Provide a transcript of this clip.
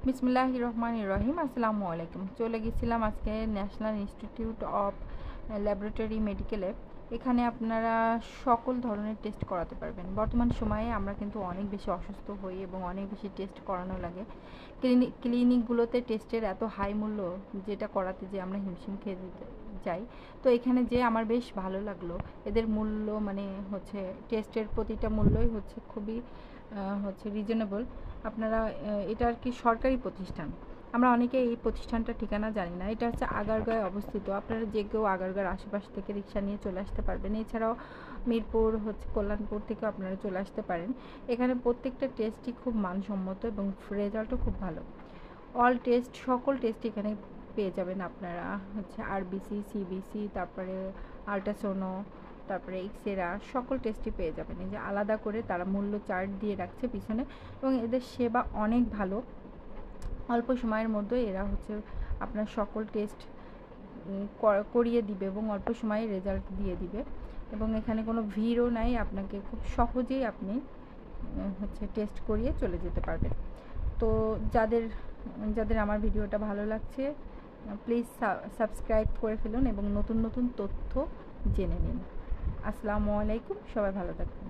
বিসমিল্লাহির রহমানির রহিম। আসসালামু আলাইকুম। চলে গেছিলাম আজকে ন্যাশনাল ইনস্টিটিউট অফ ল্যাবরেটরি মেডিকেলে। এখানে আপনারা সকল ধরনের টেস্ট করাতে পারবেন। বর্তমান সময়ে আমরা কিন্তু অনেক বেশি অসুস্থ হই এবং অনেক বেশি টেস্ট করানো লাগে। ক্লিনিকগুলোতে টেস্টের এত হাই মূল্য, যেটা করাতে যে আমরা হিমশিম খেয়ে যাই। তো এখানে যে আমার বেশ ভালো লাগলো, এদের মূল্য মানে হচ্ছে টেস্টের প্রতিটা মূল্যই হচ্ছে খুবই রিজনেবল। আপনারা এটা আর কি সরকারি প্রতিষ্ঠান। আমরা অনেকে এই প্রতিষ্ঠানটার ঠিকানা জানি না। এটা হচ্ছে আগারগাঁয়ে অবস্থিত। আপনারা যে কেউ আগারগাঁর আশেপাশ থেকে রিক্সা নিয়ে চলে আসতে পারবেন। এছাড়াও মিরপুর কল্যাণপুর থেকেও আপনারা চলে আসতে পারেন। এখানে প্রত্যেকটা টেস্টই খুব মানসম্মত এবং রেজাল্টও খুব ভালো। অল টেস্ট, সকল টেস্ট এখানে পেয়ে যাবেন আপনারা। আরবিসি, সিবিসি, তারপরে আল্ট্রাসোনো, তারপরে এক্সেরা, সকল টেস্টই পেয়ে যাবেন। এই যে আলাদা করে তারা মূল্য চার্ট দিয়ে রাখছে পিছনে, এবং এদের সেবা অনেক ভালো। অল্প সময়ের মধ্যে এরা আপনার সকল টেস্ট করিয়ে দিবে এবং অল্প সময়ে রেজাল্ট দিয়ে দিবে। এবং এখানে কোনো ভিড়ও নাই, আপনাকে খুব সহজেই আপনি টেস্ট করিয়ে চলে যেতে পারবেন। তো যাদের যাদের আমার ভিডিওটা ভালো লাগছে, প্লিজ সাবস্ক্রাইব করে ফেলুন এবং নতুন নতুন তথ্য জেনে নিন। আসসালামু আলাইকুম, সবাই ভালো থাকবেন।